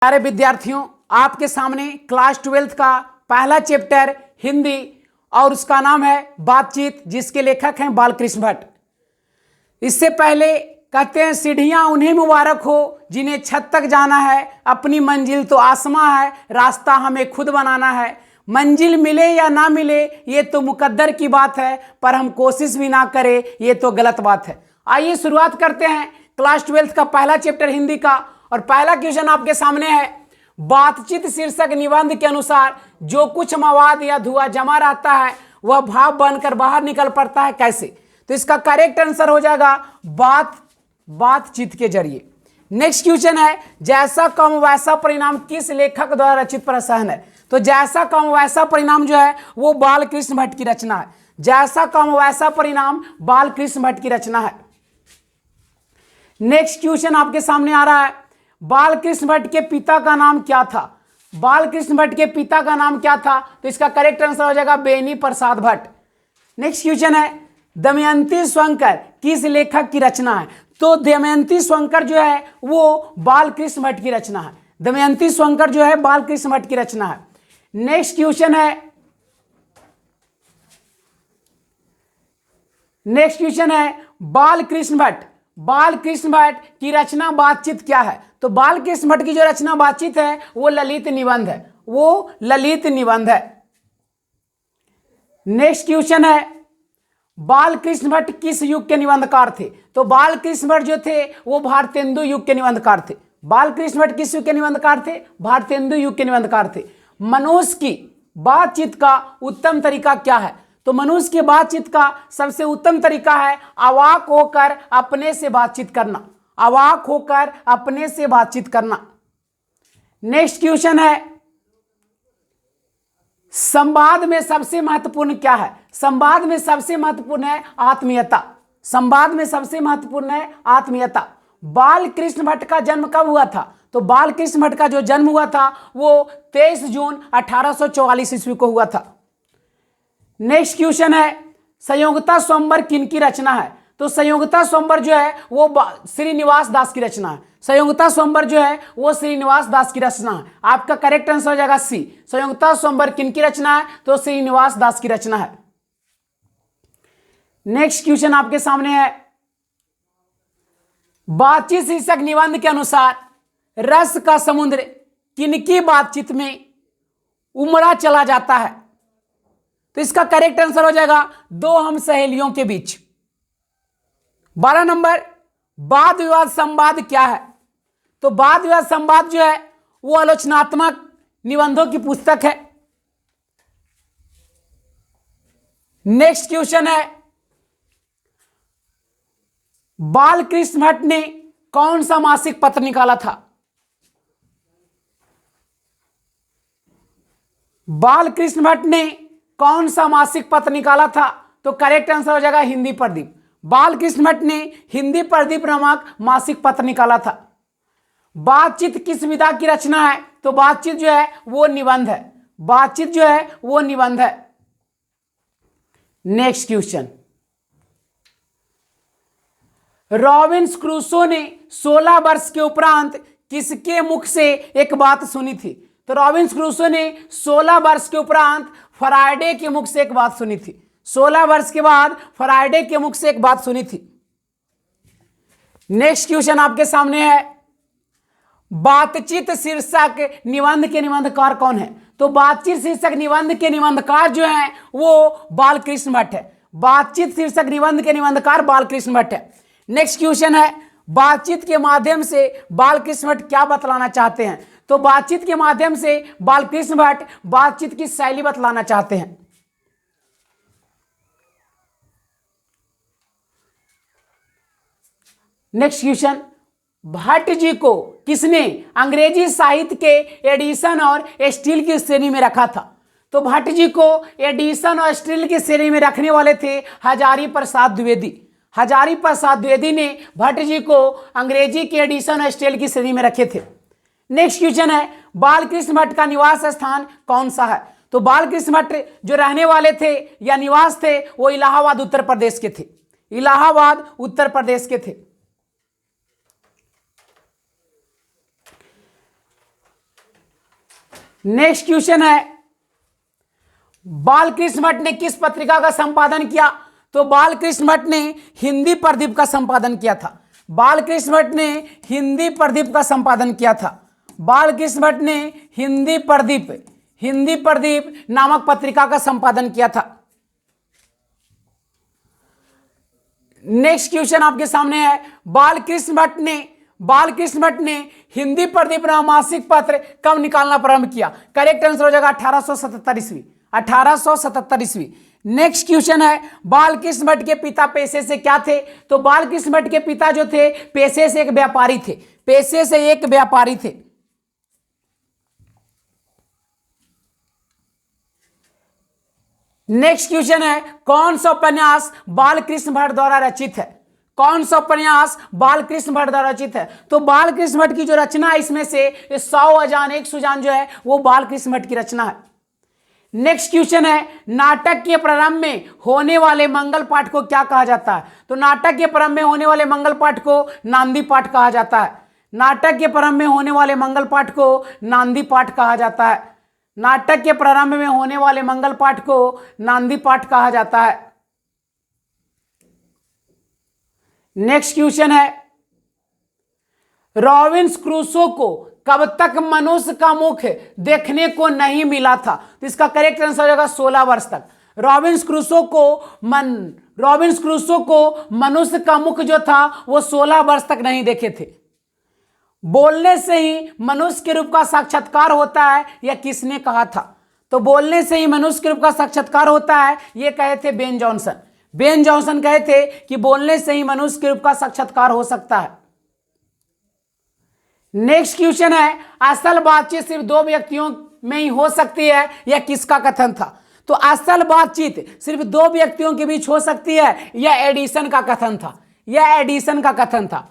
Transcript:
प्यारे विद्यार्थियों, आपके सामने क्लास 12th का पहला चैप्टर हिंदी और उसका नाम है बातचीत, जिसके लेखक हैं बालकृष्ण भट्ट। इससे पहले कहते हैं सीढ़ियां उन्हें मुबारक हो जिन्हें छत तक जाना है, अपनी मंजिल तो आसमां है, रास्ता हमें खुद बनाना है। मंजिल मिले या ना मिले ये तो मुकद्दर की बात है, पर हम कोशिश भी ना करें ये तो गलत बात है। आइए शुरुआत करते हैं क्लास 12th का पहला चैप्टर हिंदी का। और पहला क्वेश्चन आपके सामने है, बातचीत शीर्षक निबंध के अनुसार जो कुछ मवाद या धुआं जमा रहता है वह भाप बनकर बाहर निकल पड़ता है, कैसे? तो इसका करेक्ट आंसर हो जाएगा बातचीत के जरिए। नेक्स्ट क्वेश्चन है, जैसा कम वैसा परिणाम किस लेखक द्वारा रचित प्रसहन है? तो जैसा कम वैसा परिणाम जो है वो बालकृष्ण भट्ट की रचना है। जैसा कम वैसा परिणाम बालकृष्ण भट्ट की रचना है। नेक्स्ट क्वेश्चन आपके सामने आ रहा है, बालकृष्ण भट्ट के पिता का नाम क्या था? बालकृष्ण भट्ट के पिता का नाम क्या था? तो इसका करेक्ट आंसर हो जाएगा बेनी प्रसाद भट्ट। नेक्स्ट क्वेश्चन है, दमयंती स्वयंकर किस लेखक की रचना है? तो दमयंती स्वयंकर जो है वो बालकृष्ण भट्ट की रचना है। दमयंती स्वयंकर जो है बालकृष्ण भट्ट की रचना है। नेक्स्ट क्वेश्चन है, बालकृष्ण भट्ट की रचना बातचीत क्या है? तो बालकृष्ण भट्ट की जो रचना बातचीत है वो ललित निबंध है। नेक्स्ट क्वेश्चन है, बालकृष्ण भट्ट किस युग के निबंधकार थे? तो बालकृष्ण भट्ट जो थे वो भारतेंदु युग के निबंधकार थे। बालकृष्ण भट्ट किस युग के निबंधकार थे? भारतेंदु युग के निबंधकार थे। मनुष्य की बातचीत का उत्तम तरीका क्या है? तो मनुष्य की बातचीत का सबसे उत्तम तरीका है अवाक होकर अपने से बातचीत करना। नेक्स्ट क्वेश्चन है, संवाद में सबसे महत्वपूर्ण क्या है? संवाद में सबसे महत्वपूर्ण है आत्मीयता। बालकृष्ण भट्ट का जन्म कब हुआ था? तो बालकृष्ण भट्ट का जो जन्म हुआ था वो 23 जून 1844 ईस्वी को हुआ था। नेक्स्ट क्वेश्चन है, संयोगता स्वयंवर किनकी रचना है? तो संयोगता स्वयंवर जो है वो श्रीनिवास दास की रचना है। संयोगता स्वयंवर जो है वो श्रीनिवास दास की रचना है। आपका करेक्ट आंसर हो जाएगा सी। संयोगता स्वयंवर किनकी रचना है? तो श्रीनिवास दास की रचना है। नेक्स्ट क्वेश्चन आपके सामने है, बातचीत शीर्षक निबंध के अनुसार रस का समुद्र किनकी बातचीत में उमड़ा चला जाता है? तो इसका करेक्ट आंसर हो जाएगा दो हम सहेलियों के बीच। 12 नंबर, वाद विवाद संवाद क्या है? तो वाद विवाद संवाद जो है वो आलोचनात्मक निबंधों की पुस्तक है। नेक्स्ट क्वेश्चन है, बालकृष्ण भट्ट ने कौन सा मासिक पत्र निकाला था? बालकृष्ण भट्ट ने कौन सा मासिक पत्र निकाला था? तो करेक्ट आंसर हो जाएगा हिंदी प्रदीप। बालकृष्ण भट्ट ने हिंदी प्रदीप नामक मासिक पत्र निकाला था। बातचीत किस विधा की रचना है? तो बातचीत जो है वो निबंध है। नेक्स्ट क्वेश्चन, रॉबिन्स क्रूसो ने 16 वर्ष के उपरांत किसके मुख से एक बात सुनी थी? तो रॉबिन्स क्रूसो ने 16 वर्ष के उपरांत फरायडे के मुख से एक बात सुनी थी। 16 वर्ष के बाद फरायडे के मुख से एक बात सुनी थी। नेक्स्ट क्वेश्चन आपके सामने है, बातचीत शीर्षक निबंध के निबंधकार कौन है? तो बातचीत शीर्षक निबंध के निबंधकार जो हैं वो बालकृष्ण भट्ट है। बातचीत शीर्षक निबंध के निबंधकार बालकृष्ण भट्ट है। नेक्स्ट क्वेश्चन है, बातचीत के माध्यम से बालकृष्ण भट्ट क्या बतलाना चाहते हैं? तो बातचीत के माध्यम से बालकृष्ण भट्ट बातचीत की शैली बतलाना चाहते हैं। नेक्स्ट क्वेश्चन, भट्ट जी को किसने अंग्रेजी साहित्य के एडिशन और स्टील की श्रेणी में रखा था? तो भट्ट जी को एडिशन और स्टील की श्रेणी में रखने वाले थे हजारी प्रसाद द्विवेदी ने भट्ट जी को अंग्रेजी के एडिशन और स्टील की श्रेणी में रखे थे। नेक्स्ट क्वेश्चन है, बालकृष्ण भट्ट का निवास स्थान कौन सा है? तो बालकृष्ण भट्ट जो रहने वाले थे या निवास थे वो इलाहाबाद उत्तर प्रदेश के थे। नेक्स्ट क्वेश्चन है, बालकृष्ण भट्ट ने किस पत्रिका का संपादन किया? तो बालकृष्ण भट्ट ने हिंदी प्रदीप का संपादन किया था। बालकृष्ण भट्ट ने हिंदी प्रदीप का संपादन किया था। बालकृष्ण भट्ट ने हिंदी प्रदीप नामक पत्रिका का संपादन किया था। नेक्स्ट क्वेश्चन आपके सामने है, बालकृष्ण भट्ट ने हिंदी प्रदीप नामक मासिक पत्र कब निकालना प्रारंभ किया? करेक्ट आंसर हो जाएगा 1877 ईस्वी, 1877 ईस्वी। नेक्स्ट क्वेश्चन है, बालकृष्ण भट्ट के पिता पेशे से क्या थे? तो बालकृष्ण भट्ट के पिता जो थे पेशे से एक व्यापारी थे, पेशे से एक व्यापारी थे। नेक्स्ट क्वेश्चन है, कौन सा उपन्यास बालकृष्ण भट्ट द्वारा रचित है? कौन सा उपन्यास बालकृष्ण भट्ट द्वारा रचित है? तो बालकृष्ण भट्ट की जो रचना है इसमें से 100 अजान 1 सुजान जो है वो बालकृष्ण भट्ट की रचना है। नेक्स्ट क्वेश्चन है, नाटक के प्रारंभ में होने वाले मंगल पाठ को क्या कहा जाता है? तो नाटक के प्रारंभ में होने वाले मंगल पाठ को नांदी पाठ कहा जाता है। नाटक के प्रारंभ में होने वाले मंगल पाठ को नांदी पाठ कहा जाता है। नाटक के प्रारंभ में होने वाले मंगल पाठ को नांदी पाठ कहा जाता है। नेक्स्ट क्वेश्चन है, रॉबिन्सन क्रूसो को कब तक मनुष्य का मुख देखने को नहीं मिला था? तो इसका करेक्ट आंसर हो जाएगा 16 वर्ष तक। रॉबिन्सन क्रूसो को मनुष्य का मुख जो था वो 16 वर्ष तक नहीं देखे थे। बोलने से ही मनुष्य के रूप का साक्षात्कार होता है, यह किसने कहा था? तो बोलने से ही मनुष्य के रूप का साक्षात्कार होता है, ये कहे थे बेन जॉनसन। बेन जॉनसन कहे थे कि बोलने से ही मनुष्य के रूप का साक्षात्कार हो सकता है। नेक्स्ट क्वेश्चन है, असल बातचीत सिर्फ 2 व्यक्तियों में ही हो सकती है, यह किसका कथन था? तो असल बातचीत सिर्फ 2 व्यक्तियों के बीच हो सकती है, यह एडिसन का कथन था। यह एडिसन का कथन था।